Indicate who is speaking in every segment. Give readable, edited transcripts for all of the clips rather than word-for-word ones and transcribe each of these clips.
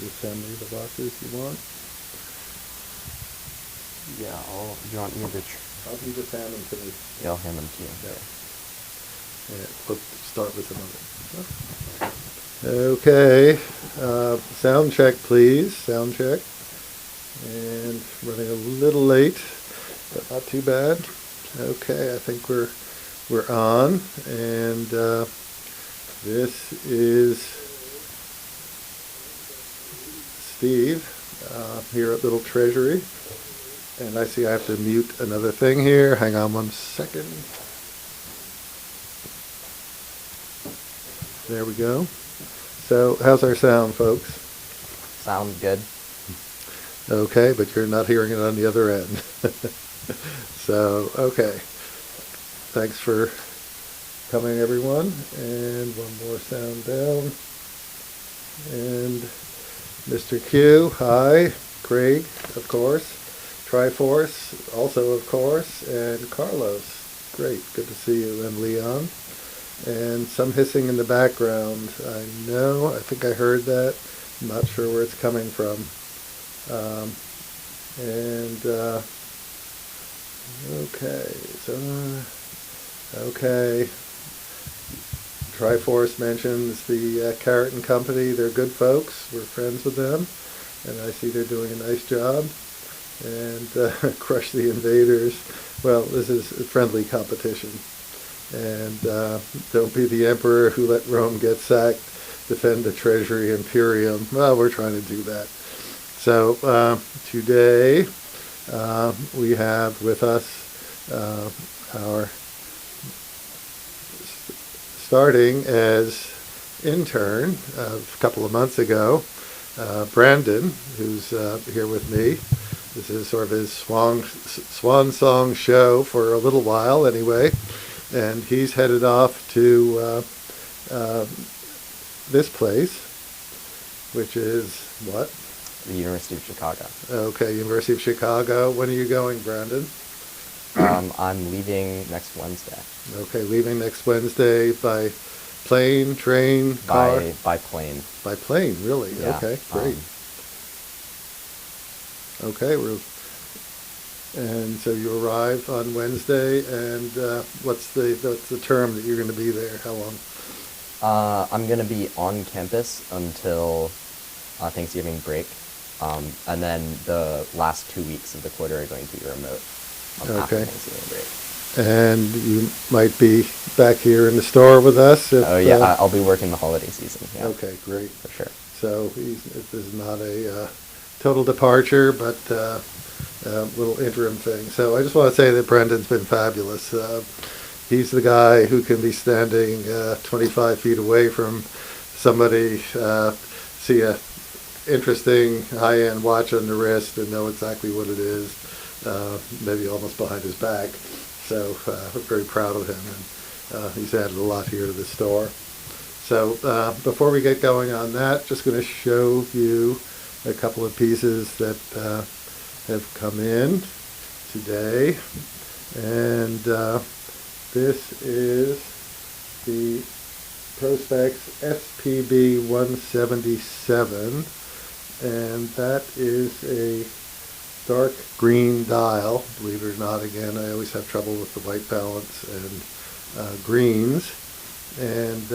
Speaker 1: just send me the boxes you want.
Speaker 2: Yeah, you want me to...
Speaker 1: I'll you just hand them to me.
Speaker 2: Yeah, I'll hand them to you.
Speaker 1: Yeah. Yeah, let's start with another. Okay, sound check, please. Sound check. And running a little late, but not too bad. Okay, I think we're on, and this is Steve here at Little Treasury. And I see I have to mute another thing here. Hang on one second. There we go. So, how's our sound, folks?
Speaker 2: Sounds good.
Speaker 1: Okay, but you're not hearing it on the other end. So, okay. Thanks for coming, everyone. And one more sound down. And Mr. Q, hi. Craig, of course. Triforce, also of course, and Carlos. Great, good to see you, and Leon. And some hissing in the background. I think I heard that. I'm not sure where it's coming from. Okay. Triforce mentions the Carrot and Company. They're good folks. We're friends with them, and I see they're doing a nice job. And Crush the Invaders. Well, this is a friendly competition. And don't be the emperor who let Rome get sacked. Defend the Treasury Imperium. Well, we're trying to do that. So today we have with us our starting as intern a couple of months ago, Brandon, who's here with me. This is sort of his swan song show for a little while anyway, and he's headed off to this place, which is what?
Speaker 2: The University of Chicago.
Speaker 1: Okay, University of Chicago. When are you going, Brandon?
Speaker 2: I'm leaving next Wednesday.
Speaker 1: Okay, leaving next Wednesday by plane, train, car?
Speaker 2: By plane.
Speaker 1: By plane, really?
Speaker 2: Yeah.
Speaker 1: Okay, great. Okay, and so you arrive on Wednesday, and what's the term that you're going to be there? How long?
Speaker 2: I'm going to be on campus until Thanksgiving break, and then the last 2 weeks of the quarter are going to be remote after Thanksgiving break.
Speaker 1: And you might be back here in the store with us.
Speaker 2: I'll be working the holiday season. Yeah.
Speaker 1: Okay, great.
Speaker 2: For sure.
Speaker 1: So this is not a total departure, but a little interim thing. So I just want to say that Brendan's been fabulous. He's the guy who can be standing 25 feet away from somebody, see a interesting high-end watch on the wrist and know exactly what it is, maybe almost behind his back. So we're very proud of him, and he's added a lot here to the store. So before we get going on that, just going to show you a couple of pieces that have come in today, and this is the Prospex SPB 177, and that is a dark green dial. Believe it or not, again, I always have trouble with the white balance and greens, and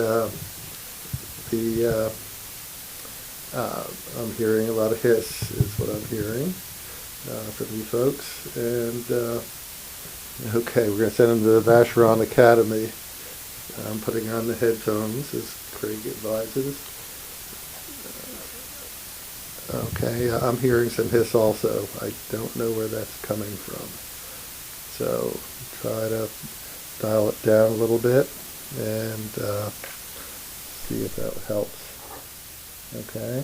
Speaker 1: I'm hearing a lot of hiss is what I'm hearing from you folks. And okay, we're going to send them to the Vacheron Academy. I'm putting on the headphones as Craig advises. Okay, I'm hearing some hiss also. I don't know where that's coming from. So try to dial it down a little bit and see if that helps. Okay.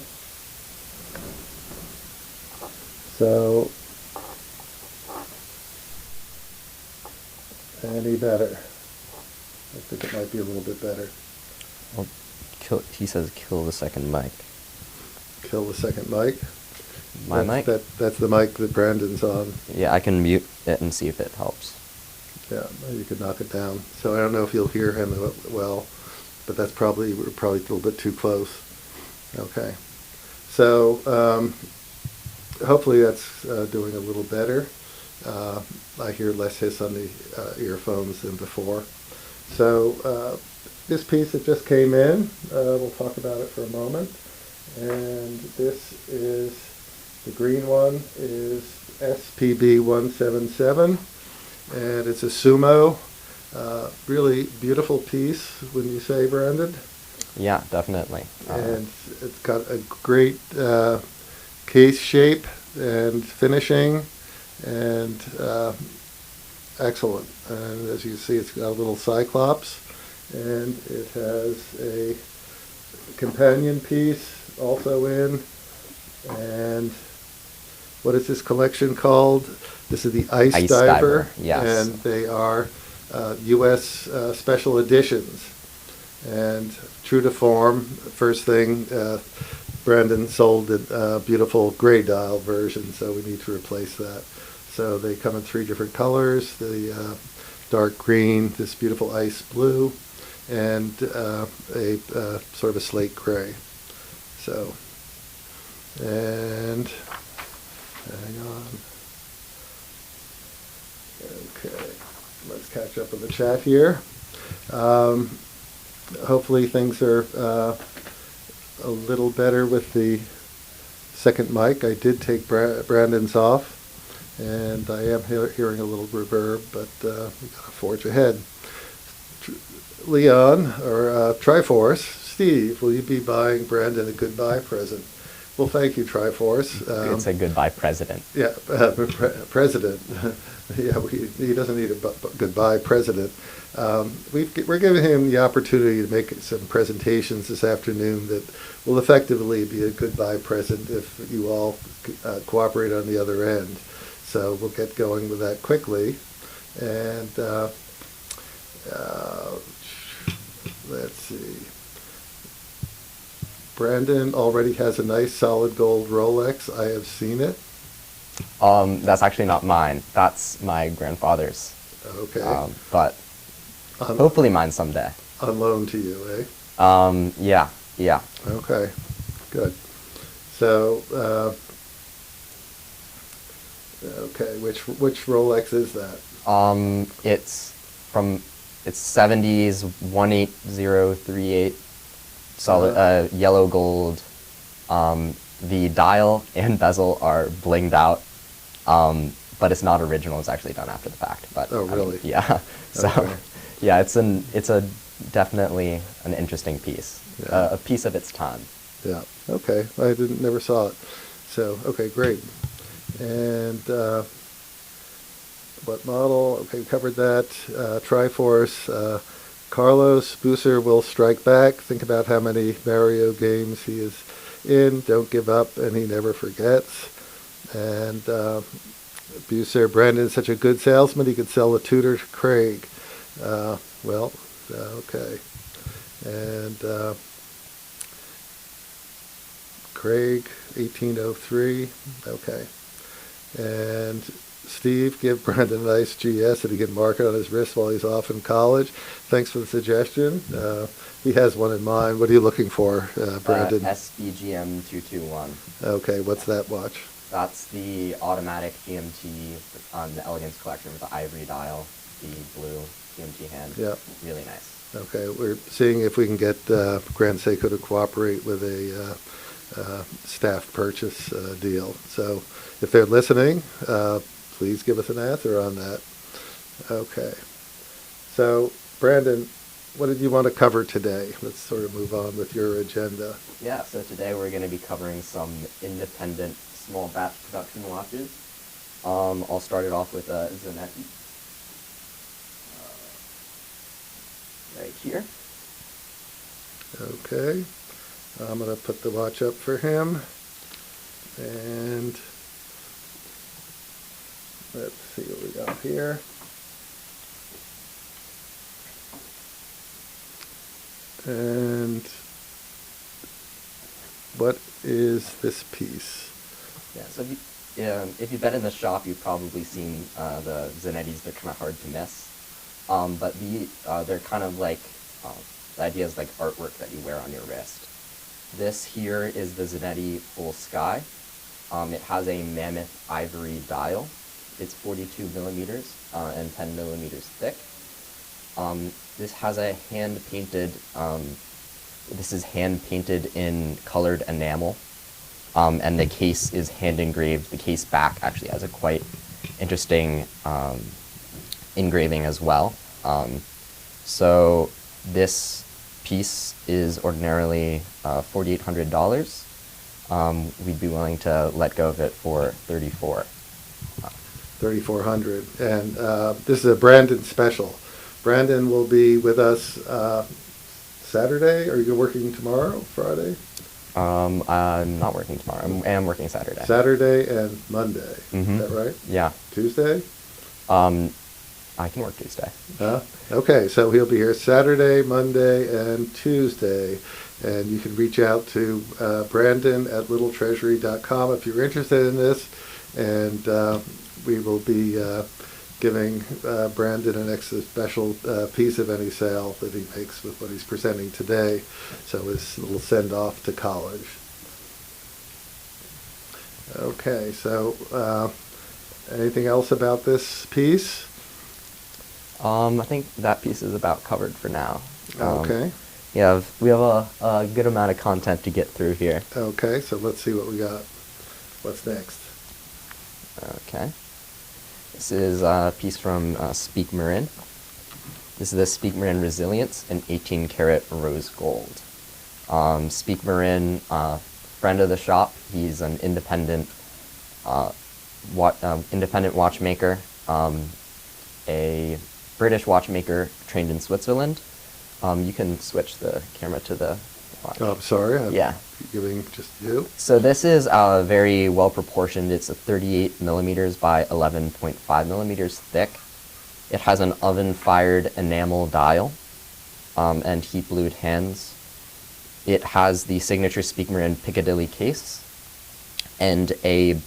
Speaker 1: So, any better? I think it might be a little bit better.
Speaker 2: Well, he says kill the second mic.
Speaker 1: Kill the second mic?
Speaker 2: My mic?
Speaker 1: That's the mic that Brandon's on.
Speaker 2: Yeah, I can mute it and see if it helps.
Speaker 1: Yeah, you could knock it down. So I don't know if you'll hear him well, but we're probably a little bit too close. Okay. So hopefully that's doing a little better. I hear less hiss on the earphones than before. So this piece that just came in, we'll talk about it for a moment. And this is, the green one is SPB 177, and it's a sumo. Really beautiful piece, wouldn't you say, Brandon?
Speaker 2: Yeah, definitely.
Speaker 1: And it's got a great case shape and finishing, and excellent. And as you can see, it's got a little cyclops, and it has a companion piece also in. And what is this collection called? This is the Ice Diver.
Speaker 2: Yes.
Speaker 1: And they are U.S. special editions. And true to form, first thing, Brandon sold a beautiful gray dial version, so we need to replace that. So they come in 3 different colors, the dark green, this beautiful ice blue, and a sort of a slate gray. So, and hang on. Okay, let's catch up with the chat here. Hopefully things are a little better with the second mic. I did take Brandon's off, and I am hearing a little reverb, but we gotta forge ahead. Leon, or Triforce, Steve, will you be buying Brandon a goodbye present? Well, thank you, Triforce.
Speaker 2: It's a goodbye president.
Speaker 1: Yeah, president. Yeah, he doesn't need a goodbye president. We're giving him the opportunity to make some presentations this afternoon that will effectively be a goodbye present if you all cooperate on the other end. So we'll get going with that quickly. And let's see. Brandon already has a nice solid gold Rolex. I have seen it.
Speaker 2: That's actually not mine. That's my grandfather's.
Speaker 1: Okay.
Speaker 2: But hopefully mine someday.
Speaker 1: On loan to you, eh?
Speaker 2: Yeah.
Speaker 1: Okay, good. So, okay, which Rolex is that?
Speaker 2: It's 70s 18038 solid yellow gold. The dial and bezel are blinged out, but it's not original. It's actually done after the fact. But
Speaker 1: oh, really?
Speaker 2: Yeah. So,
Speaker 1: okay.
Speaker 2: Yeah, it's a definitely an interesting piece,
Speaker 1: Yeah.
Speaker 2: A piece of its time.
Speaker 1: Yeah. Okay. I never saw it. So okay, great. And what model? Okay, we covered that. Triforce. Carlos Booser will strike back. Think about how many Mario games he is in. Don't give up, and he never forgets. And Booser, Brandon's such a good salesman, he could sell a tutor to Craig. Okay. And Craig, 1803. Okay. And Steve, give Brandon a nice GS that he can mark it on his wrist while he's off in college. Thanks for the suggestion. He has one in mind. What are you looking for, Brandon?
Speaker 2: SBGM 221.
Speaker 1: Okay, what's that watch?
Speaker 2: That's the automatic GMT on the Elegance collection with the ivory dial, the blue GMT hand.
Speaker 1: Yeah.
Speaker 2: Really nice.
Speaker 1: Okay, we're seeing if we can get Grand Seiko to cooperate with a staff purchase deal. So if they're listening, please give us an answer on that. Okay. So, Brandon, what did you want to cover today? Let's sort of move on with your agenda.
Speaker 2: Yeah, so today we're going to be covering some independent small batch production watches. I'll start it off with Zanetti. Right here.
Speaker 1: Okay. I'm going to put the watch up for him. And let's see what we got here. And what is this piece?
Speaker 2: Yeah, so if you've been in the shop, you've probably seen the Zanettis. They're kind of hard to miss. But they're kind of like, the idea is like artwork that you wear on your wrist. This here is the Zanetti Full Sky. It has a mammoth ivory dial. It's 42 millimeters and 10 millimeters thick. This has a hand-painted, this is hand-painted in colored enamel, and the case is hand-engraved. The case back actually has a quite interesting engraving as well. So this piece is ordinarily $4,800. We'd be willing to let go of it for $3,400.
Speaker 1: 3,400. And this is a Brandon special. Brandon will be with us Saturday. Are you working tomorrow, Friday?
Speaker 2: I'm not working tomorrow. I am working Saturday.
Speaker 1: Saturday and Monday.
Speaker 2: Mm-hmm.
Speaker 1: Is that right?
Speaker 2: Yeah.
Speaker 1: Tuesday?
Speaker 2: I can work Tuesday.
Speaker 1: Okay, so he'll be here Saturday, Monday, and Tuesday. And you can reach out to Brandon at LittleTreasury.com if you're interested in this. And we will be giving Brandon an extra special piece of any sale that he makes with what he's presenting today. So his little send-off to college. Okay, so anything else about this piece?
Speaker 2: I think that piece is about covered for now.
Speaker 1: Okay.
Speaker 2: Yeah, we have a good amount of content to get through here.
Speaker 1: Okay, so let's see what we got. What's next?
Speaker 2: Okay. This is a piece from Speak Marin. This is the Speak Marin Resilience in 18 karat rose gold. Speak Marin, friend of the shop. He's an independent watchmaker, a British watchmaker trained in Switzerland. You can switch the camera to the watch.
Speaker 1: Oh, I'm sorry. I'm
Speaker 2: Yeah.
Speaker 1: giving just you.
Speaker 2: So this is very well proportioned. It's a 38 millimeters by 11.5 millimeters thick. It has an oven-fired enamel dial and heat-blued hands. It has the signature Speak Marin Piccadilly case and a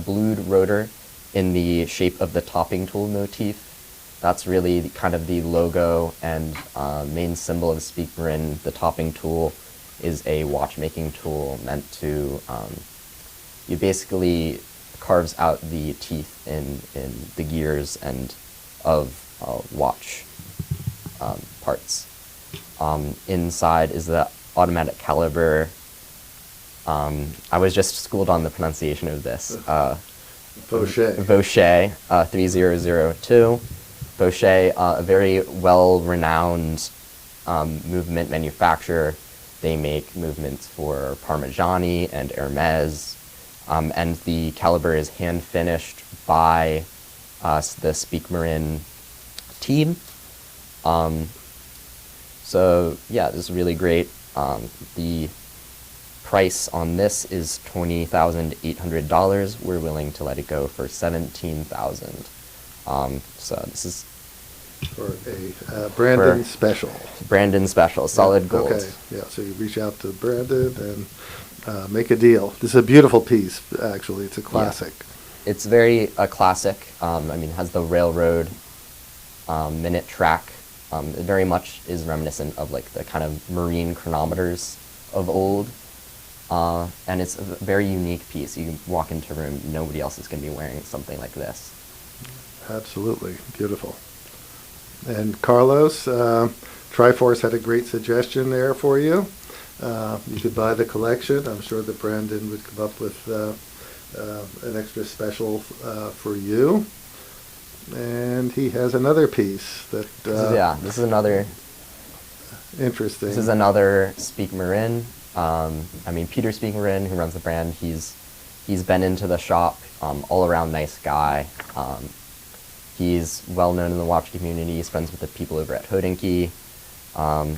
Speaker 2: blued rotor in the shape of the topping tool motif. That's really kind of the logo and main symbol of Speak Marin. The topping tool is a watchmaking tool meant to, it basically carves out the teeth in the gears and of watch parts. Inside is the automatic caliber. I was just schooled on the pronunciation of this.
Speaker 1: Fauché.
Speaker 2: Fauché 3002. Fauché, a very well-renowned movement manufacturer. They make movements for Parmigiani and Hermes, and the caliber is hand-finished by the Speak Marin team. So yeah, this is really great. The price on this is $20,800. We're willing to let it go for $17,000. So this is
Speaker 1: For a Brandon special.
Speaker 2: Brandon special, solid gold.
Speaker 1: Okay, yeah, so you reach out to Brandon and make a deal. This is a beautiful piece, actually. It's a classic.
Speaker 2: Yeah. It's very classic. I mean, it has the railroad minute track. It very much is reminiscent of like the kind of marine chronometers of old. And it's a very unique piece. You can walk into a room, nobody else is going to be wearing something like this.
Speaker 1: Absolutely. Beautiful. And Carlos, Triforce had a great suggestion there for you. You could buy the collection. I'm sure that Brandon would come up with an extra special for you. And he has another piece that...
Speaker 2: this is another...
Speaker 1: Interesting.
Speaker 2: This is another Speak Marin. I mean, Peter Speak Marin, who runs the brand, he's been into the shop, all around nice guy. He's well known in the watch community. He's friends with the people over at Hodinkee.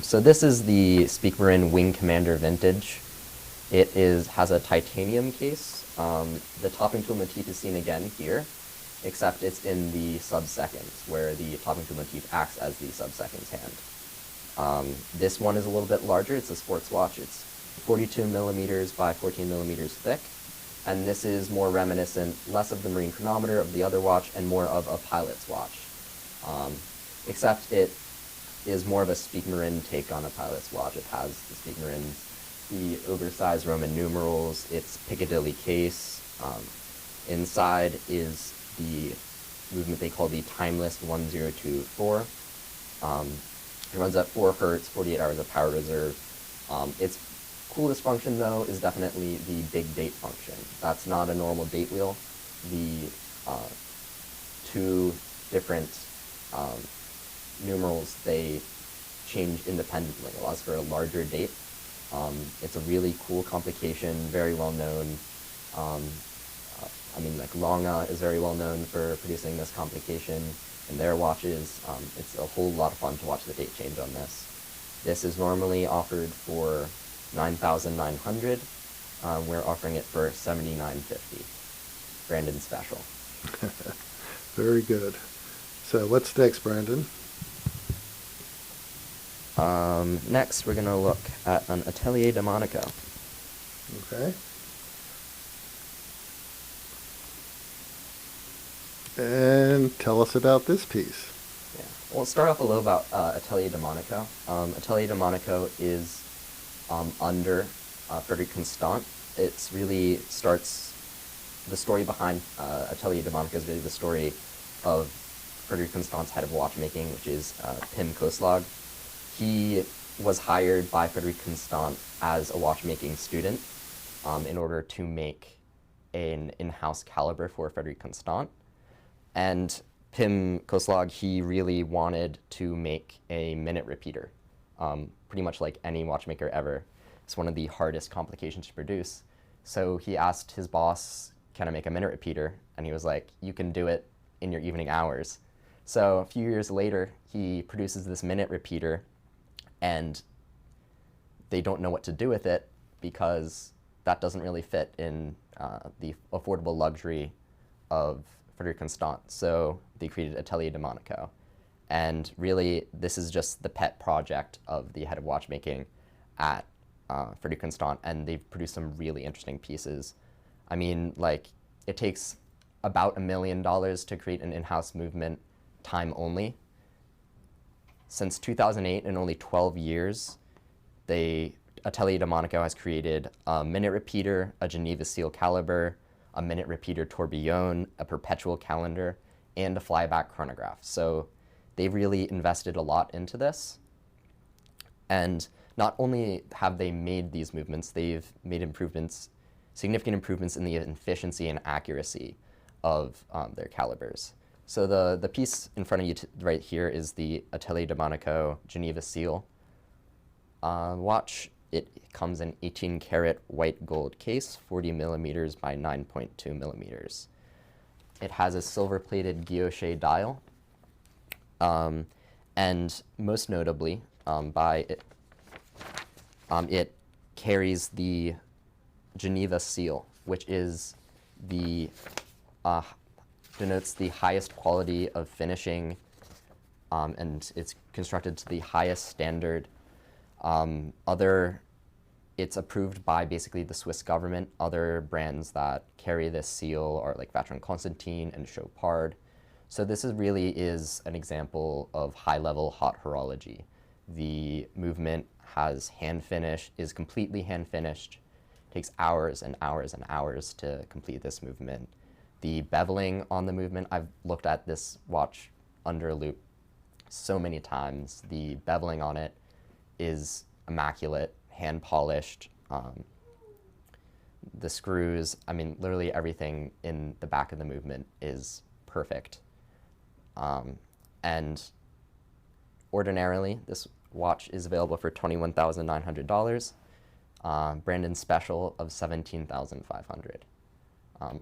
Speaker 2: So this is the Speak Marin Wing Commander Vintage. It has a titanium case. The topping tool motif is seen again here, except it's in the sub-seconds, where the topping tool motif acts as the sub-seconds hand. This one is a little bit larger. It's a sports watch. It's 42 millimeters by 14 millimeters thick. And this is more reminiscent, less of the marine chronometer of the other watch and more of a pilot's watch. Except it is more of a Speak Marin take on a pilot's watch. It has the Speak Marin's the oversized Roman numerals, its Piccadilly case. Inside is the movement they call the Timeless 1024. It runs at 4 hertz, 48 hours of power reserve. Its coolest function, though, is definitely the big date function. That's not a normal date wheel. The two different numerals, they change independently. It allows for a larger date. It's a really cool complication, very well known. Like Lange is very well known for producing this complication in their watches. It's a whole lot of fun to watch the date change on this. This is normally offered for $9,900. We're offering it for $7,950. Brandon special.
Speaker 1: Very good. So what's next, Brandon?
Speaker 2: Next, we're going to look at an Atelier de Monaco.
Speaker 1: Okay. And tell us about this piece.
Speaker 2: Yeah. Well, let's start off a little about Atelier de Monaco. Atelier de Monaco is under Frederic Constant. It's really starts, the story behind Atelier de Monaco is really the story of Frederic Constant's head of watchmaking, which is Pim Koslag. He was hired by Frederic Constant as a watchmaking student in order to make an in-house caliber for Frederic Constant. And Pim Koslag, he really wanted to make a minute repeater, pretty much like any watchmaker ever. It's one of the hardest complications to produce. So he asked his boss, can I make a minute repeater? And he was like, you can do it in your evening hours. So a few years later, he produces this minute repeater, and they don't know what to do with it because that doesn't really fit in the affordable luxury of Frederic Constant. So they created Atelier de Monaco. And really, this is just the pet project of the head of watchmaking at Frederic Constant, and they've produced some really interesting pieces. I mean, like, it takes about $1 million to create an in-house movement, time only. Since 2008, in only 12 years, Atelier de Monaco has created a minute repeater, a Geneva seal caliber, a minute repeater tourbillon, a perpetual calendar, and a flyback chronograph. So they've really invested a lot into this. And not only have they made these movements, they've made improvements, significant improvements in the efficiency and accuracy of their calibers. So the piece in front of you right here is the Atelier de Monaco Geneva seal watch. It comes in 18 karat white gold case, 40 millimeters by 9.2 millimeters. It has a silver plated guilloche dial. And most notably, it carries the Geneva seal, which is denotes the highest quality of finishing, and it's constructed to the highest standard. It's approved by basically the Swiss government. Other brands that carry this seal are like Vacheron Constantin and Chopard. So this really is an example of high-level hot horology. The movement has hand finish, is completely hand finished. It takes hours and hours and hours to complete this movement. The beveling on the movement, I've looked at this watch under a loupe so many times. The beveling on it is immaculate, hand polished. The screws, I mean, literally everything in the back of the movement is perfect. And ordinarily, this watch is available for $21,900. Brandon's special of $17,500.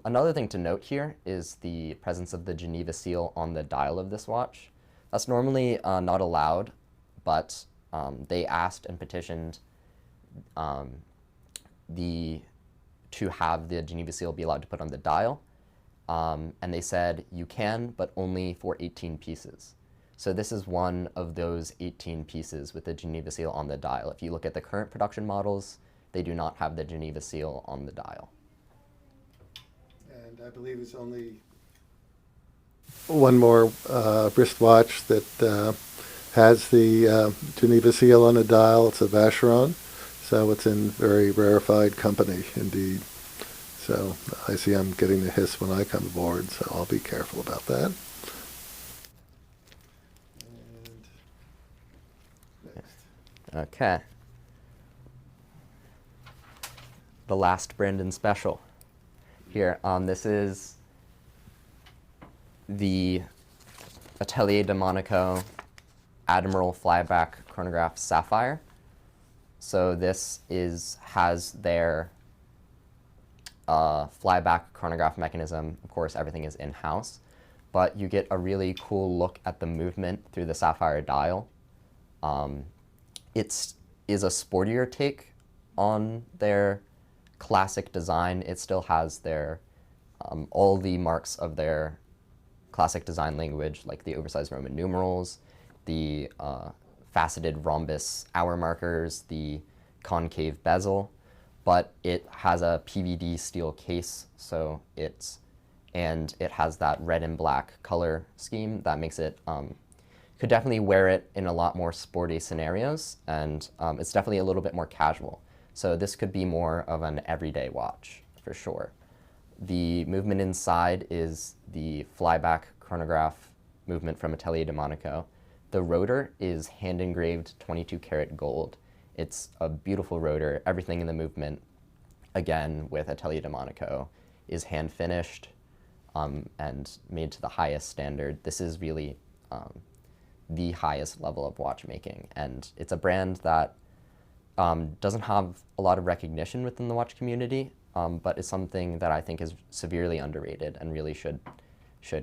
Speaker 2: Another thing to note here is the presence of the Geneva seal on the dial of this watch. That's normally not allowed, but they asked and petitioned to have the Geneva seal be allowed to put on the dial. And they said, you can, but only for 18 pieces. So this is one of those 18 pieces with the Geneva seal on the dial. If you look at the current production models, they do not have the Geneva seal on the dial.
Speaker 1: And I believe it's only one more wristwatch that has the Geneva seal on the dial. It's a Vacheron. So it's in very rarefied company indeed. So I see I'm getting the hiss when I come aboard, so I'll be careful about that. And next.
Speaker 2: Okay. The last Brandon special. Here, this is the Atelier de Monaco Admiral Flyback Chronograph Sapphire. So this has their flyback chronograph mechanism. Of course, everything is in-house, but you get a really cool look at the movement through the Sapphire dial. It is a sportier take on their classic design. It still has their all the marks of their classic design language, like the oversized Roman numerals, the faceted rhombus hour markers, the concave bezel, but it has a PVD steel case, so it has that red and black color scheme that makes it, could definitely wear it in a lot more sporty scenarios, and it's definitely a little bit more casual. So this could be more of an everyday watch, for sure. The movement inside is the flyback chronograph movement from Atelier de Monaco. The rotor is hand-engraved 22 karat gold. It's a beautiful rotor. Everything in the movement, again, with Atelier de Monaco, is hand-finished and made to the highest standard. This is really the highest level of watchmaking, and it's a brand that doesn't have a lot of recognition within the watch community, but it's something that I think is severely underrated and really should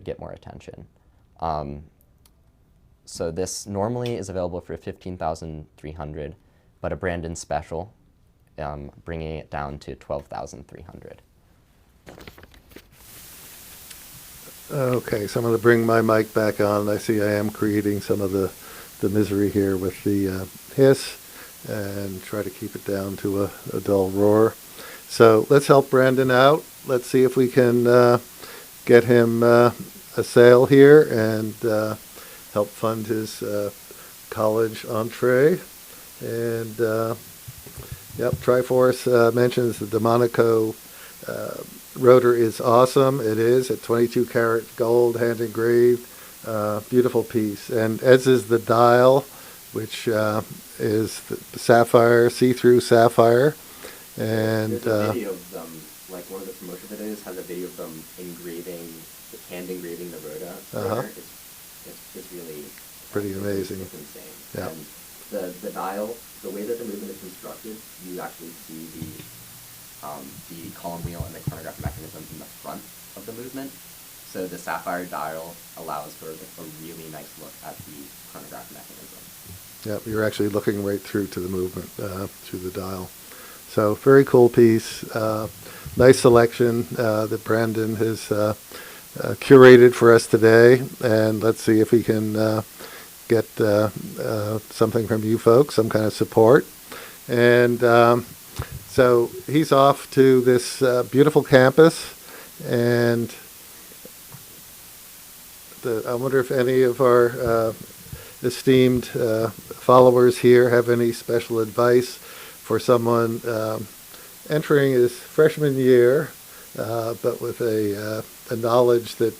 Speaker 2: get more attention. So this normally is available for $15,300, but a Brandon special, bringing it down to $12,300.
Speaker 1: Okay, so I'm going to bring my mic back on. I see I am creating some of the misery here with the hiss, and try to keep it down to a dull roar. So let's help Brandon out. Let's see if we can get him a sale here and help fund his college entree. And yep, Triforce mentions that the Monaco rotor is awesome. It is at 22 karat gold, hand engraved, beautiful piece. And as is the dial, which is the sapphire, see-through sapphire. And
Speaker 2: there's a video of them, like one of the promotion videos has a video of them hand engraving the rotor. It's really
Speaker 1: pretty amazing.
Speaker 2: It's insane.
Speaker 1: Yeah.
Speaker 2: And the dial, the way that the movement is constructed, you actually see the column wheel and the chronograph mechanism in the front of the movement. So the sapphire dial allows for a really nice look at the chronograph mechanism.
Speaker 1: Yeah, you're actually looking right through to the movement, through the dial. So very cool piece. Nice selection that Brandon has curated for us today. And let's see if we can get something from you folks, some kind of support. And so he's off to this beautiful campus. And I wonder if any of our esteemed followers here have any special advice for someone entering his freshman year, but with a knowledge that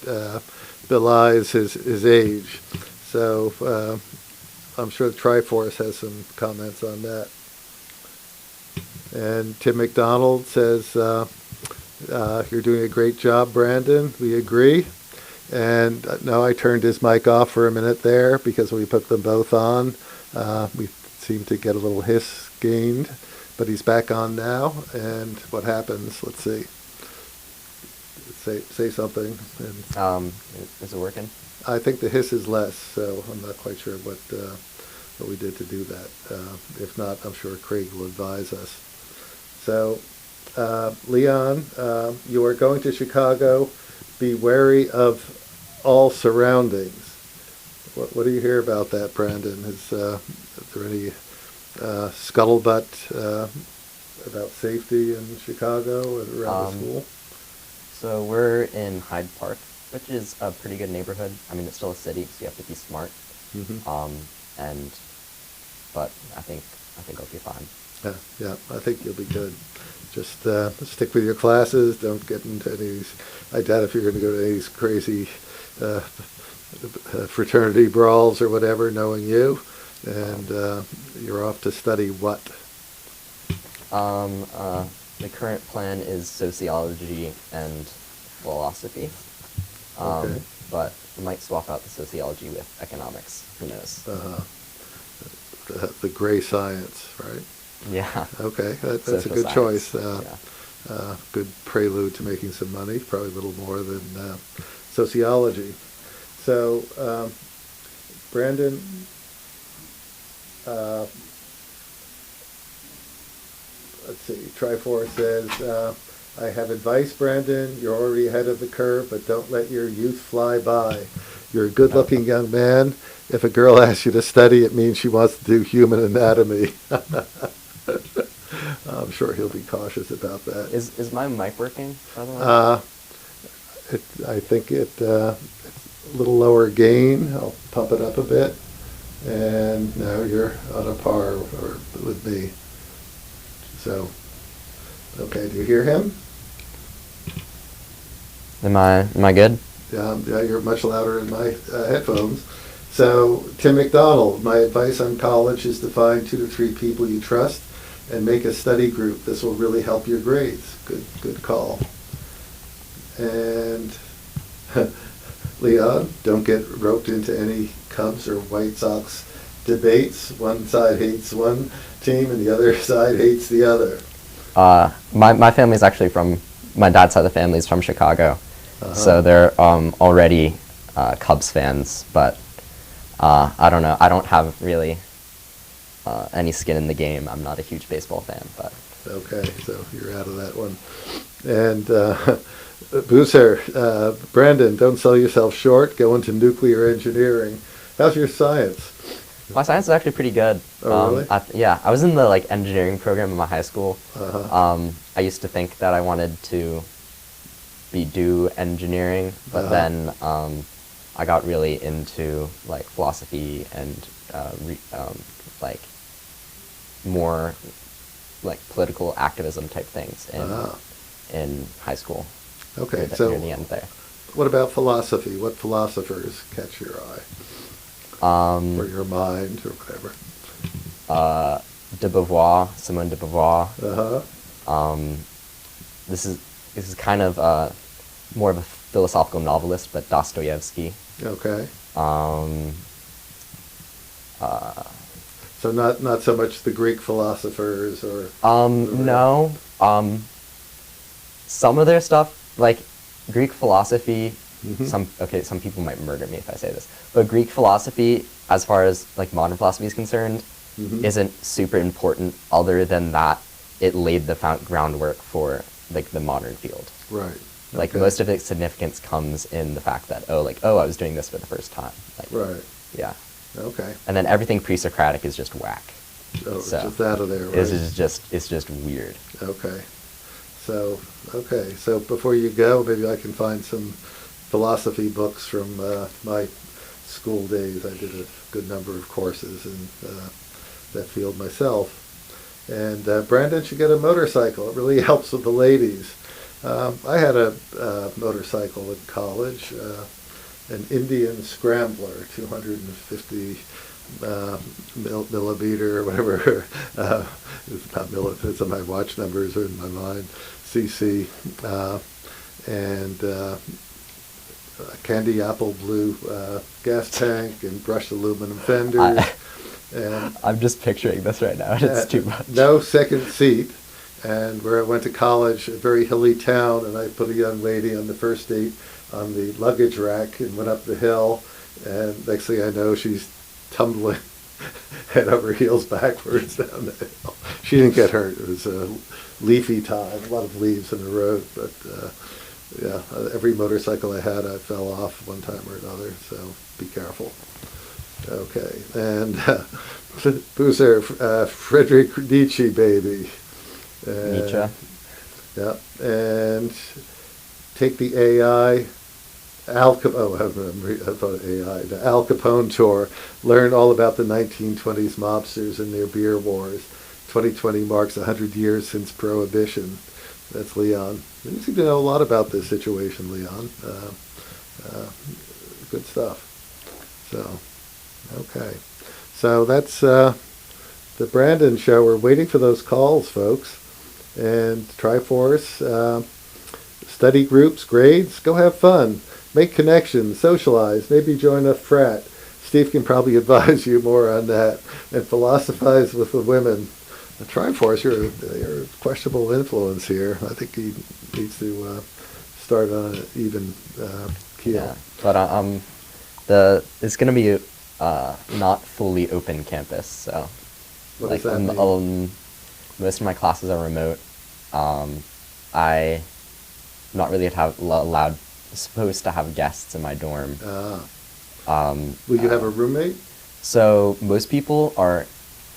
Speaker 1: belies his age. So I'm sure the Triforce has some comments on that. And Tim McDonald says, you're doing a great job, Brandon. We agree. And now I turned his mic off for a minute there because we put them both on. We seemed to get a little hiss gained, but he's back on now. And what happens? Let's see. Say something. And
Speaker 2: is it working?
Speaker 1: I think the hiss is less, so I'm not quite sure what we did to do that. If not, I'm sure Craig will advise us. So, Leon, you are going to Chicago. Be wary of all surroundings. What do you hear about that, Brandon? Is there any scuttlebutt about safety in Chicago or around the school?
Speaker 2: So we're in Hyde Park, which is a pretty good neighborhood. I mean, it's still a city, so you have to be smart.
Speaker 1: Mm-hmm.
Speaker 2: But I think I'll be fine.
Speaker 1: Yeah, I think you'll be good. Just stick with your classes. Don't get into any of these. I doubt if you're going to go to any of these crazy fraternity brawls or whatever, knowing you. And you're off to study what?
Speaker 2: The current plan is sociology and philosophy.
Speaker 1: Okay.
Speaker 2: But we might swap out the sociology with economics. Who knows?
Speaker 1: The gray science, right?
Speaker 2: Yeah.
Speaker 1: Okay, that's a
Speaker 2: Social
Speaker 1: good
Speaker 2: science.
Speaker 1: choice.
Speaker 2: Yeah.
Speaker 1: Good prelude to making some money, probably a little more than sociology. So, Brandon, let's see, Trifor says, I have advice, Brandon. You're already ahead of the curve, but don't let your youth fly by. You're a good-looking young man. If a girl asks you to study, it means she wants to do human anatomy. I'm sure he'll be cautious about that.
Speaker 2: Is my mic working, by the way?
Speaker 1: I think it's a little lower gain. I'll pump it up a bit. And now you're on a par with me. So, okay, do you hear him?
Speaker 2: Am I good?
Speaker 1: Yeah, you're much louder in my headphones. So, Tim McDonald, my advice on college is to find 2 to 3 people you trust and make a study group. This will really help your grades. Good call. And Leon, don't get roped into any Cubs or White Sox debates. One side hates one team and the other side hates the other.
Speaker 2: My family's actually my dad's side of the family is from Chicago. So they're already Cubs fans, but I don't know. I don't have really any skin in the game. I'm not a huge baseball fan, but
Speaker 1: okay, so you're out of that one. And Boozer, Brandon, don't sell yourself short. Go into nuclear engineering. How's your science?
Speaker 2: My science is actually pretty good.
Speaker 1: Oh, really?
Speaker 2: I was in the engineering program in my high school. I used to think that I wanted to do engineering, but then I got really into philosophy and more political activism type things in high school.
Speaker 1: Okay,
Speaker 2: near
Speaker 1: so
Speaker 2: the end there.
Speaker 1: What about philosophy? What philosophers catch your eye? Or your mind, or whatever?
Speaker 2: Simone de Beauvoir. This is kind of more of a philosophical novelist, but Dostoevsky.
Speaker 1: Okay. So not so much the Greek philosophers or.
Speaker 2: No. Some of their stuff, like Greek philosophy. Some people might murder me if I say this, but Greek philosophy, as far as modern philosophy is concerned, isn't super important. Other than that, it laid the groundwork for the modern field.
Speaker 1: Right.
Speaker 2: Okay. Most of its significance comes in the fact that I was doing this for the first time.
Speaker 1: Right.
Speaker 2: Yeah.
Speaker 1: Okay.
Speaker 2: And then everything pre-Socratic is just whack.
Speaker 1: Oh, it's just out of there, right?
Speaker 2: It's just weird.
Speaker 1: Okay. So before you go, maybe I can find some philosophy books from my school days. I did a good number of courses in that field myself. And Brandon should get a motorcycle. It really helps with the ladies. I had a motorcycle in college, an Indian Scrambler, 250 millimeter or whatever. It's not millimeter, it's on my watch numbers or in my mind, CC, and candy apple blue gas tank and brushed aluminum fenders. And
Speaker 2: I'm just picturing this right now, and it's too much.
Speaker 1: No second seat. And where I went to college, a very hilly town, and I put a young lady on the first date on the luggage rack and went up the hill. And next thing I know, she's tumbling head over heels backwards down the hill. She didn't get hurt. It was a leafy time, a lot of leaves in the road. But yeah, every motorcycle I had, I fell off one time or another. So be careful. Okay, and who's there? Friedrich Nietzsche, baby.
Speaker 2: Nietzsche.
Speaker 1: Yeah, and take the AI. I thought AI. The Al Capone tour. Learn all about the 1920s mobsters and their beer wars. 2020 marks 100 years since Prohibition. That's Leon. You seem to know a lot about this situation, Leon. Good stuff. So, okay. So that's the Brandon show. We're waiting for those calls, folks. And Triforce, study groups, grades, go have fun. Make connections, socialize, maybe join a frat. Steve can probably advise you more on that. And philosophize with the women. Triforce, you're a questionable influence here. I think he needs to start on an even keel.
Speaker 2: Yeah, but it's going to be not fully open campus, so
Speaker 1: What does that mean?
Speaker 2: Most of my classes are remote. I not really supposed to have guests in my dorm.
Speaker 1: Will you have a roommate?
Speaker 2: So most people are,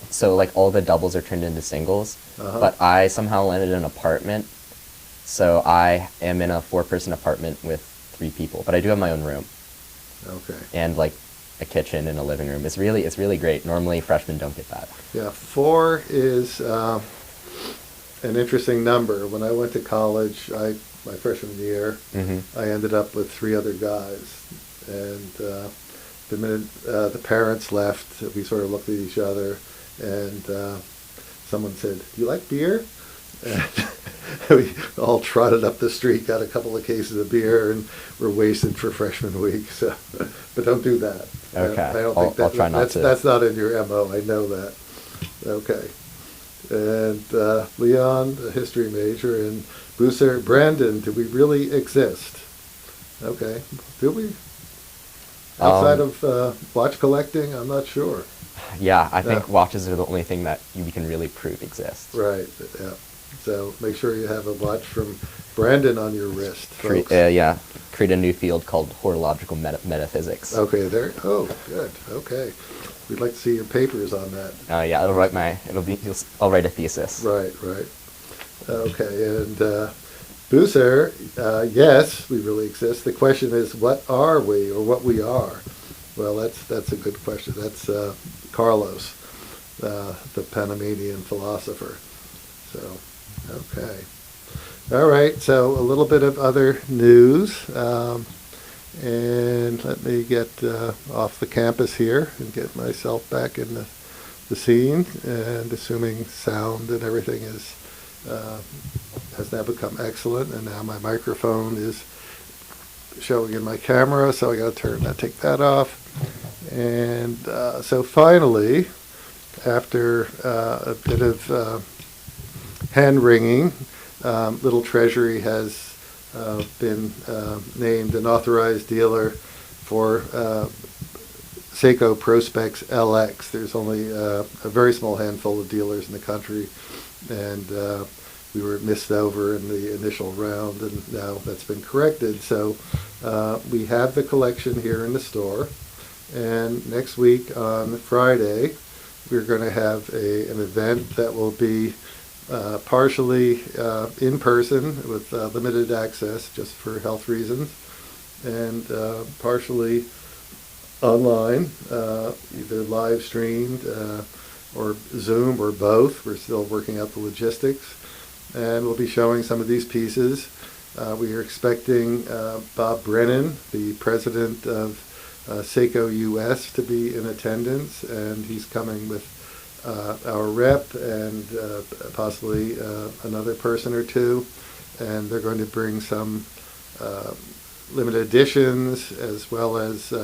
Speaker 2: so like all the doubles are turned into singles, but I somehow landed in an apartment. So I am in a 4-person apartment with 3 people, but I do have my own room.
Speaker 1: Okay.
Speaker 2: And like a kitchen and a living room. It's really great. Normally freshmen don't get that.
Speaker 1: Yeah, 4 is an interesting number. When I went to college, my freshman year, I ended up with 3 other guys. And the minute the parents left, we sort of looked at each other, and someone said, "Do you like beer?" And we all trotted up the street, got a couple of cases of beer, and were wasted for freshman week. So, but don't do that.
Speaker 2: Okay,
Speaker 1: I don't think
Speaker 2: I'll try not to.
Speaker 1: That's not in your MO. I know that. Okay. And Leon, a history major, and Booser, Brandon, do we really exist? Okay. Do we? Outside of watch collecting, I'm not sure.
Speaker 2: Yeah, I think watches are the only thing that we can really prove exists.
Speaker 1: Right, yeah. So make sure you have a watch from Brandon on your wrist, folks.
Speaker 2: Create a new field called horological metaphysics.
Speaker 1: Okay, there. Oh, good. Okay. We'd like to see your papers on that.
Speaker 2: Yeah, I'll write a thesis.
Speaker 1: Right. Okay, and Booser, yes, we really exist. The question is, what are we, or what we are? Well, that's a good question. That's Carlos, the Panamanian philosopher. So, okay. All right, so a little bit of other news. And let me get off the campus here and get myself back in the scene. And assuming sound and everything has now become excellent, and now my microphone is showing in my camera, so I got to take that off. And so finally, after a bit of hand wringing, Little Treasury has been named an authorized dealer for Seiko Prospex LX. There's only a very small handful of dealers in the country, and we were missed over in the initial round, and now that's been corrected. So we have the collection here in the store, and next week on Friday, we're going to have an event that will be partially in person with limited access just for health reasons, and partially online, either live streamed or Zoom or both. We're still working out the logistics, and we'll be showing some of these pieces. We are expecting Bob Brennan, the president of Seiko US, to be in attendance, and he's coming with our rep and possibly another person or two, and they're going to bring some limited editions as well as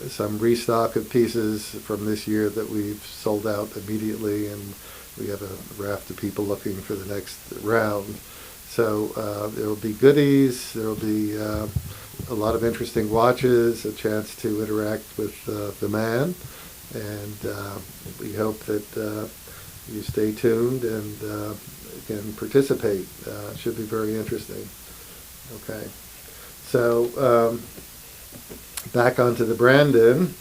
Speaker 1: some restock of pieces from this year that we've sold out immediately, and we have a raft of people looking for the next round. So there will be goodies, there will be a lot of interesting watches, a chance to interact with the man, and we hope that you stay tuned and can participate. It should be very interesting. Okay, so back onto the Brandon.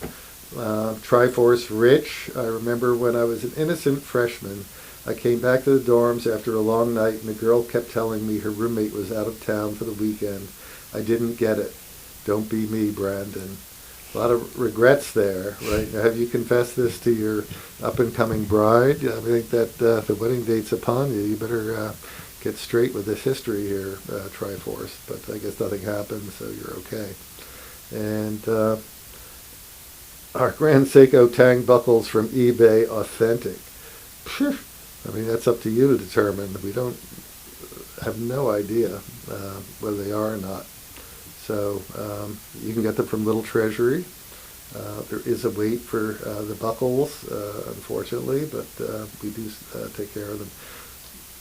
Speaker 1: Triforce Rich. I remember when I was an innocent freshman, I came back to the dorms after a long night, and the girl kept telling me her roommate was out of town for the weekend. I didn't get it. Don't be me, Brandon. A lot of regrets there, right? Now, have you confessed this to your up-and-coming bride? I think that the wedding date's upon you. You better get straight with this history here, Triforce. But I guess nothing happened, so you're okay. And our Grand Seiko Tang buckles from eBay, authentic. Phew. I mean, that's up to you to determine. We don't have no idea whether they are or not. So you can get them from Little Treasury. There is a wait for the buckles, unfortunately, but we do take care of them.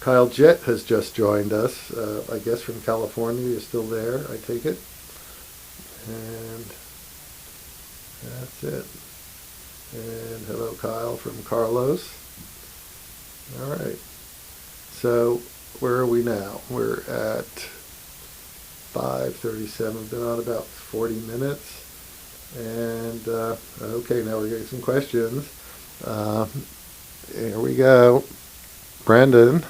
Speaker 1: Kyle Jett has just joined us, I guess from California. You're still there, I take it. And that's it. And hello, Kyle, from Carlos. All right. So where are we now? We're at 5:37. Been on about 40 minutes. And okay, now we're getting some questions. Here we go. Brandon,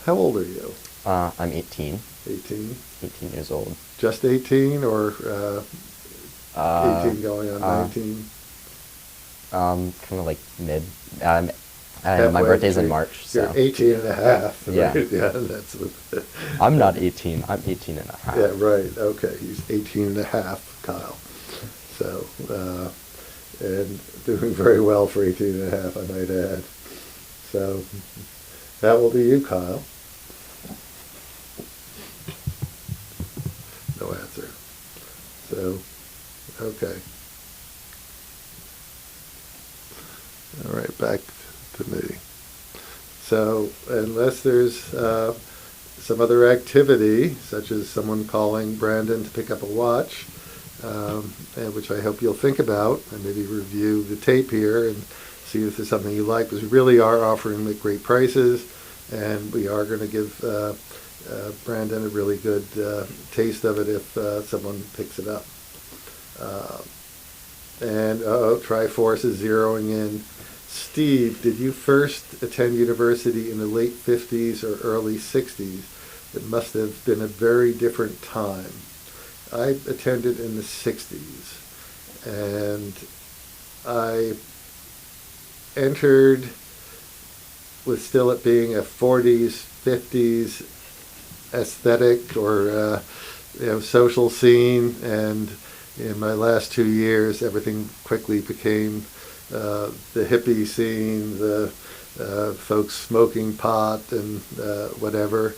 Speaker 1: how old are you?
Speaker 2: I'm 18.
Speaker 1: 18.
Speaker 2: 18 years old.
Speaker 1: Just 18 or 18 going on 19?
Speaker 2: Kind of like mid. And my
Speaker 1: Halfway
Speaker 2: birthday's in
Speaker 1: between-
Speaker 2: March, so.
Speaker 1: You're 18 and a half. Right?
Speaker 2: Yeah.
Speaker 1: Yeah, that's
Speaker 2: I'm not 18. I'm 18 and a half.
Speaker 1: yeah, right. Okay, he's 18 and a half, Kyle. So, and doing very well for 18 and a half, I might add. So, how old are you, Kyle? No answer. So, okay. All right, back to me. So, unless there's some other activity, such as someone calling Brandon to pick up a watch, and which I hope you'll think about, and maybe review the tape here and see if there's something you like, because we really are offering the great prices, and we are going to give Brandon a really good taste of it if someone picks it up. And Triforce is zeroing in. Steve, did you first attend university in the late 50s or early 60s? It must have been a very different time. I attended in the 60s, and I entered with still it being a 40s, 50s aesthetic or social scene, and in my last 2 years, everything quickly became the hippie scene, the folks smoking pot and whatever.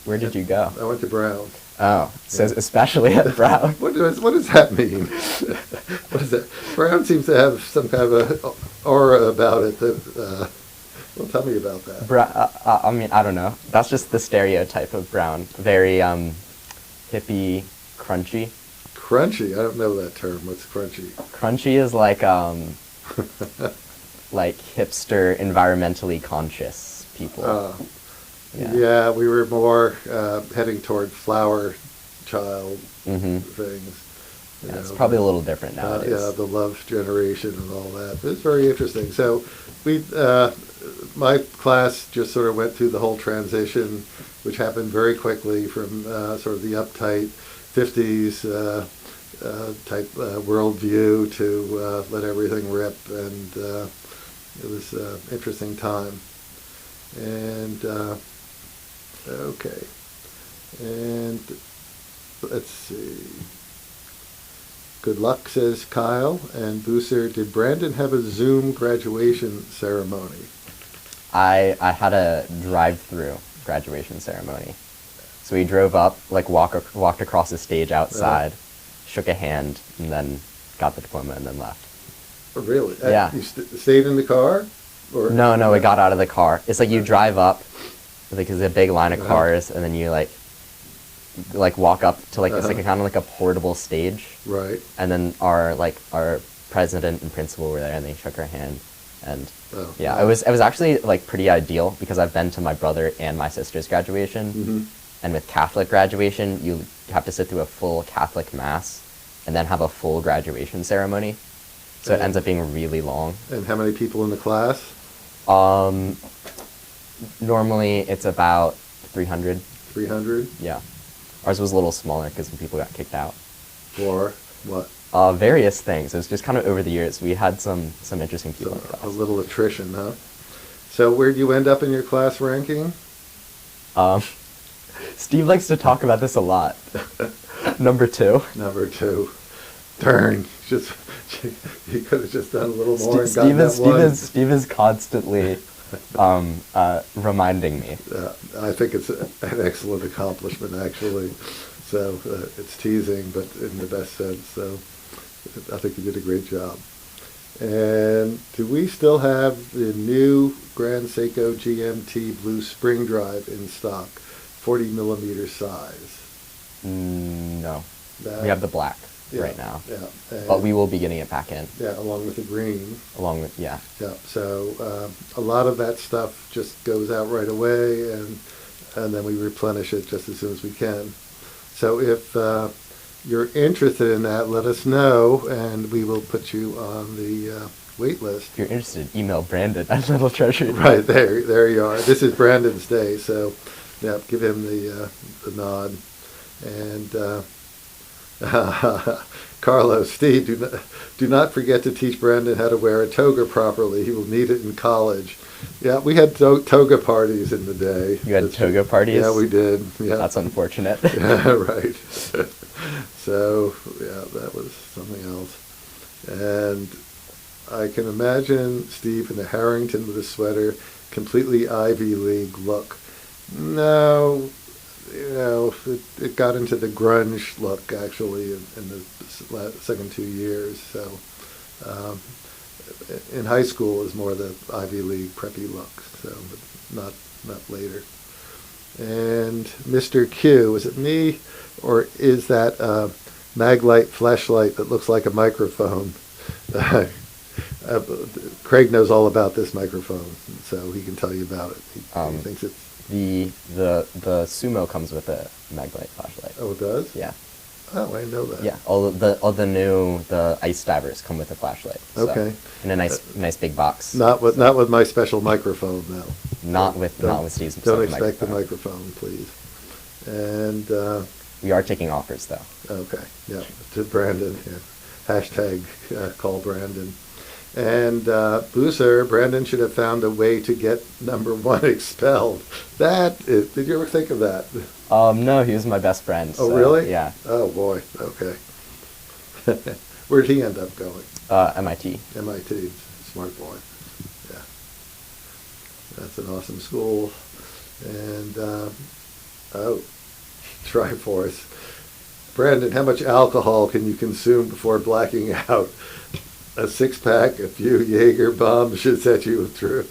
Speaker 2: Where did you go?
Speaker 1: I went to Brown.
Speaker 2: Oh, so especially at Brown.
Speaker 1: What does that mean? What is that? Brown seems to have some kind of a aura about it that. Well, tell me about that.
Speaker 2: I mean, I don't know. That's just the stereotype of Brown. Very hippie, crunchy.
Speaker 1: Crunchy? I don't know that term. What's crunchy?
Speaker 2: Crunchy is like like hipster, environmentally conscious people.
Speaker 1: Yeah, we were more heading toward flower child
Speaker 2: Mm-hmm.
Speaker 1: things.
Speaker 2: Yeah, it's probably a little different nowadays.
Speaker 1: Yeah, the love generation and all that. It's very interesting. So we, my class just sort of went through the whole transition, which happened very quickly from sort of the uptight 50s type worldview to let everything rip, and it was an interesting time. And okay, and let's see. Good luck, says Kyle. And Booser, did Brandon have a Zoom graduation ceremony?
Speaker 2: I had a drive-through graduation ceremony. So we drove up, like walked across the stage outside, shook a hand, and then got the diploma and then left.
Speaker 1: Oh, really?
Speaker 2: Yeah.
Speaker 1: You stayed in the car? Or
Speaker 2: No, we got out of the car. It's like you drive up, like there's a big line of cars, and then you like walk up to like it's like a kind of like a portable stage.
Speaker 1: Right.
Speaker 2: And then our president and principal were there, and they shook our hand, and it was actually like pretty ideal because I've been to my brother and my sister's graduation, and with Catholic graduation you have to sit through a full Catholic mass and then have a full graduation ceremony, so it ends up being really long.
Speaker 1: And how many people in the class?
Speaker 2: Normally it's about 300.
Speaker 1: 300?
Speaker 2: Yeah. Ours was a little smaller because some people got kicked out.
Speaker 1: Or what?
Speaker 2: Various things. It was just kind of over the years. We had some interesting people in
Speaker 1: So
Speaker 2: class.
Speaker 1: a little attrition, huh? So where'd you end up in your class ranking?
Speaker 2: Um, Steve likes to talk about this a lot. Number 2.
Speaker 1: Number 2. Darn, just you could have just done a little more and gotten that one.
Speaker 2: Steve is constantly reminding me.
Speaker 1: I think it's an excellent accomplishment, actually. So it's teasing, but in the best sense. So I think you did a great job. And do we still have the new Grand Seiko GMT Blue Spring Drive in stock, 40 millimeter size?
Speaker 2: No.
Speaker 1: That,
Speaker 2: We have the black
Speaker 1: yeah,
Speaker 2: right now.
Speaker 1: Yeah.
Speaker 2: But we will be getting it back in.
Speaker 1: Yeah, along with the green.
Speaker 2: Along with, yeah.
Speaker 1: Yeah. So a lot of that stuff just goes out right away, and then we replenish it just as soon as we can. So if you're interested in that, let us know, and we will put you on the wait list.
Speaker 2: If you're interested, email Brandon at Little Treasury.
Speaker 1: Right, there you are. This is Brandon's day, so yeah, give him the nod. And Carlos, Steve, do not forget to teach Brandon how to wear a toga properly. He will need it in college. Yeah, we had toga parties in the day.
Speaker 2: You had toga parties?
Speaker 1: Yeah, we did. Yeah,
Speaker 2: That's unfortunate.
Speaker 1: Yeah, right. So yeah, that was something else. And I can imagine Steve in a Harrington with a sweater, completely Ivy League look. No, it got into the grunge look actually in the second 2 years. So in high school it was more the Ivy League preppy look. So, but not later. And Mr. Q, is it me, or is that Maglite flashlight that looks like a microphone? Craig knows all about this microphone, so he can tell you about it. He thinks it's...
Speaker 2: The Sumo comes with a Maglite flashlight.
Speaker 1: Oh, it does?
Speaker 2: Yeah.
Speaker 1: Oh, I didn't know that.
Speaker 2: Yeah, all the ice divers come with a flashlight. So,
Speaker 1: Okay.
Speaker 2: in a nice big box.
Speaker 1: Not with my special microphone, though.
Speaker 2: Not with Steve's
Speaker 1: Don't
Speaker 2: special
Speaker 1: expect the microphone, please. And
Speaker 2: we are taking offers though.
Speaker 1: okay, yeah, to Brandon. Yeah. Hashtag call Brandon. And Boozer, Brandon should have found a way to get number 1 expelled. Did you ever think of that?
Speaker 2: No, he was my best friend.
Speaker 1: Oh,
Speaker 2: so,
Speaker 1: really?
Speaker 2: Yeah.
Speaker 1: Oh, boy. Okay. Where'd he end up going?
Speaker 2: MIT.
Speaker 1: MIT. Smart boy. Yeah. That's an awesome school. And, Triforce. Brandon, how much alcohol can you consume before blacking out? A 6-pack, a few Jaeger bombs should set you through.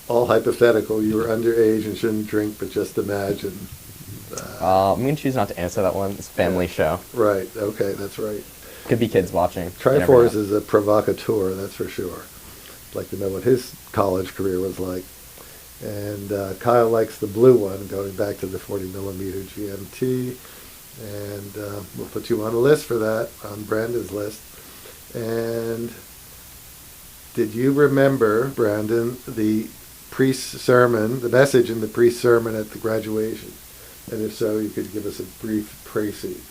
Speaker 1: All hypothetical. You were underage and shouldn't drink, but just imagine.
Speaker 2: I'm going to choose not to answer that one. It's a family show.
Speaker 1: Right. Okay, that's right.
Speaker 2: Could be kids watching.
Speaker 1: Triforce is a provocateur, that's for sure. I'd like to know what his college career was like. And Kyle likes the blue one, going back to the 40 millimeter GMT. And we'll put you on a list for that, on Brandon's list. And did you remember, Brandon, the priest's sermon, the message in the priest's sermon at the graduation? And if so, you could give us a brief précis.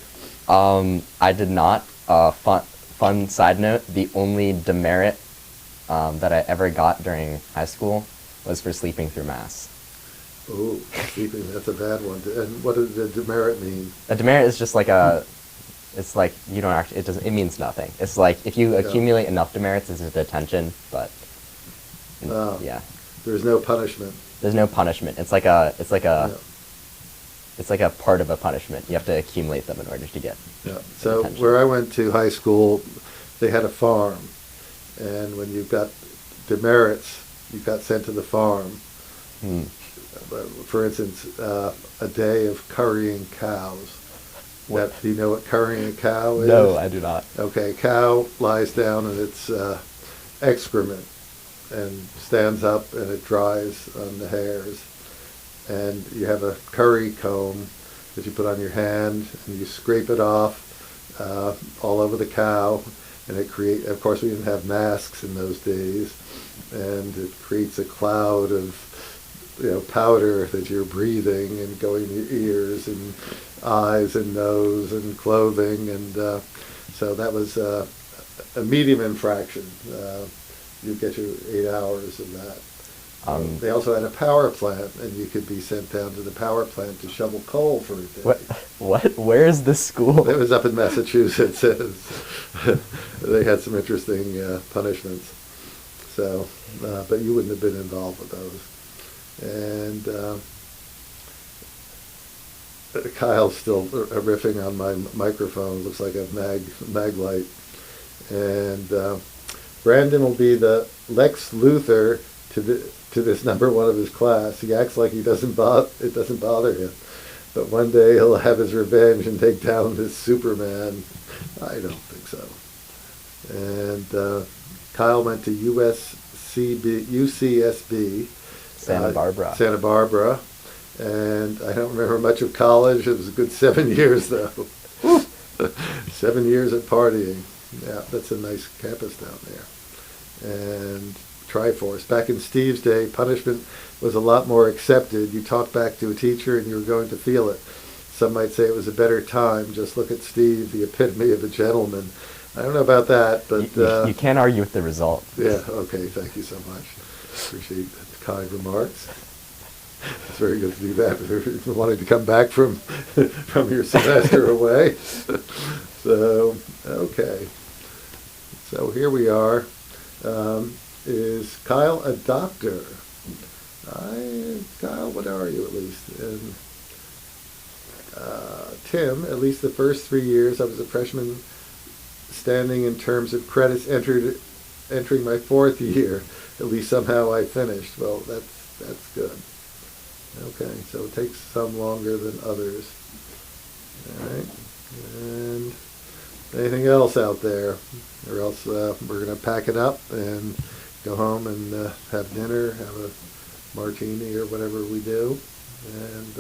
Speaker 2: I did not. Fun side note, the only demerit that I ever got during high school was for sleeping through Mass.
Speaker 1: Oh, sleeping, that's a bad one. And what does the demerit mean?
Speaker 2: A demerit is just like it's like you don't actually, it means nothing. It's like if you accumulate enough demerits, it's a detention, but yeah.
Speaker 1: There's no punishment.
Speaker 2: There's no punishment. It's like a part of a punishment. You have to accumulate them in order to get.
Speaker 1: Yeah. So where I went to high school, they had a farm, and when you got demerits, you got sent to the farm. For instance, a day of currying cows. Do you know what currying a cow is?
Speaker 2: No, I do not.
Speaker 1: Okay, cow lies down in its excrement and stands up, and it dries on the hairs. And you have a curry comb that you put on your hand, and you scrape it off all over the cow, and of course we didn't have masks in those days, and it creates a cloud of powder that you're breathing and going in your ears and eyes and nose and clothing, and So that was a medium infraction. You get your 8 hours of that. They also had a power plant, and you could be sent down to the power plant to shovel coal for a day.
Speaker 2: What? Where is this school?
Speaker 1: It was up in Massachusetts. They had some interesting punishments. So, but you wouldn't have been involved with those. And Kyle's still riffing on my microphone. Looks like a mag light. And Brandon will be the Lex Luthor to this number one of his class. He acts like it doesn't bother him. But one day he'll have his revenge and take down this Superman. I don't think so. And Kyle went to UCSB.
Speaker 2: Santa
Speaker 1: Barbara. And I don't remember much of college. It was a good 7 years, though. 7 years of partying. Yeah, that's a nice campus down there. And Triforce. Back in Steve's day, punishment was a lot more accepted. You talked back to a teacher and you were going to feel it. Some might say it was a better time. Just look at Steve, the epitome of a gentleman. I don't know about that, but...
Speaker 2: You can't argue with the result.
Speaker 1: Yeah, okay, thank you so much. Appreciate the kind remarks. It's very good to do that if you're wanting to come back from your semester away. So, okay. So here we are. Is Kyle a doctor? Kyle, what are you at least? And Tim, at least the first 3 years, I was a freshman standing in terms of credits entering my 4th year. At least somehow I finished. Well, that's good. Okay, so it takes some longer than others. All right. And anything else out there? Or else we're going to pack it up and go home and have dinner, have a martini or whatever we do. And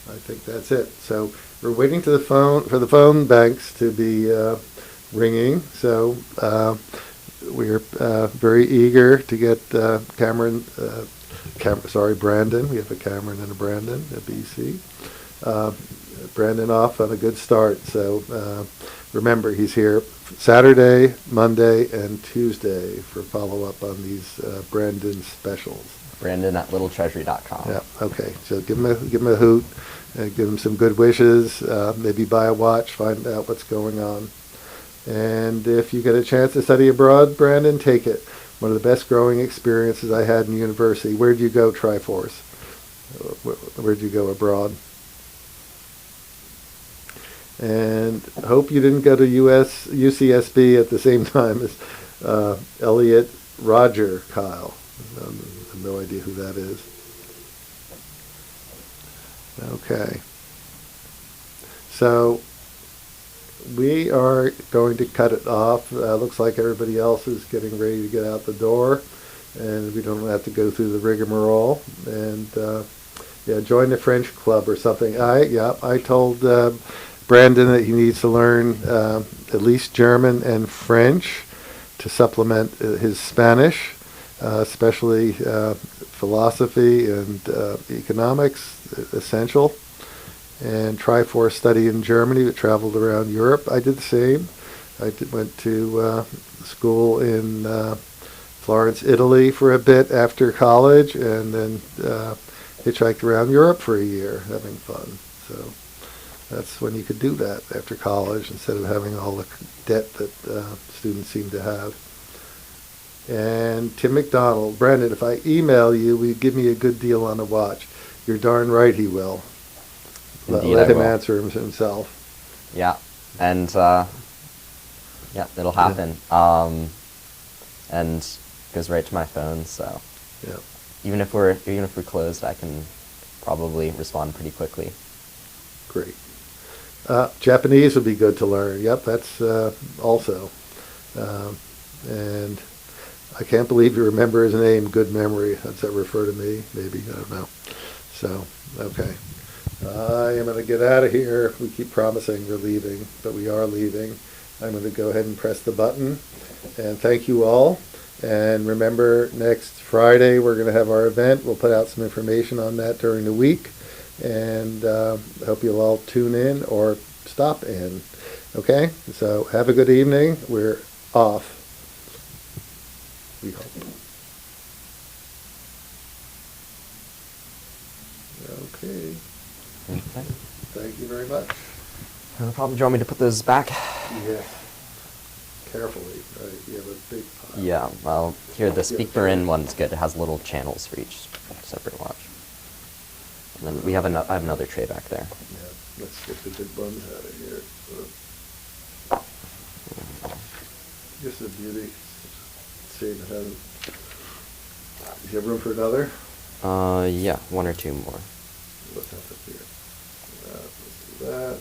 Speaker 1: I think that's it. So we're waiting for the phone banks to be ringing. So we're very eager to get Brandon. We have a Cameron and a Brandon at BC. Brandon off on a good start. So remember, he's here Saturday, Monday, and Tuesday for follow-up on these Brandon specials.
Speaker 2: Brandon at LittleTreasury.com.
Speaker 1: Yeah, okay. So give him a hoot, give him some good wishes, maybe buy a watch, find out what's going on. And if you get a chance to study abroad, Brandon, take it. One of the best growing experiences I had in university. Where did you go, Triforce? Where did you go abroad? And hope you didn't go to UCSB at the same time as Elliot Roger Kyle. I have no idea who that is. Okay. So we are going to cut it off. Looks like everybody else is getting ready to get out the door, and we don't have to go through the rigmarole. And join the French club or something. I told Brandon that he needs to learn at least German and French to supplement his Spanish, especially philosophy and economics, essential. And Triforce study in Germany, but traveled around Europe. I did the same. I went to school in Florence, Italy for a bit after college, and then hitchhiked around Europe for a year, having fun. So that's when you could do that after college instead of having all the debt that students seem to have. And Tim McDonald, Brandon, if I email you, will you give me a good deal on a watch? You're darn right he will.
Speaker 2: Indeed,
Speaker 1: Let him
Speaker 2: will.
Speaker 1: answer himself.
Speaker 2: Yeah, and it'll happen. And it goes right to my phone, so
Speaker 1: Yeah.
Speaker 2: even if we're closed, I can probably respond pretty quickly.
Speaker 1: Great. Japanese would be good to learn. Yep, that's also. And I can't believe you remember his name. Good memory. Does that refer to me? Maybe. I don't know. So, okay. I am going to get out of here. We keep promising we're leaving, but we are leaving. I'm going to go ahead and press the button. And thank you all. And remember, next Friday we're going to have our event. We'll put out some information on that during the week. And I hope you'll all tune in or stop in. Okay, so have a good evening. We're off. We hope. Okay.
Speaker 2: Okay.
Speaker 1: Thank you very much.
Speaker 2: No problem. Do you want me to put those back?
Speaker 1: Yes. Carefully, right? You have a big pile.
Speaker 2: Yeah, well, here, the
Speaker 1: Yeah,
Speaker 2: speaker in one's good. It has little channels for each separate watch. And then we have I have another tray back there.
Speaker 1: Yeah, let's get the big buns out of here. Just a beauty. See if it hasn't. Do you have room for another?
Speaker 2: Yeah, one or two more.
Speaker 1: What's up here? Let's do that.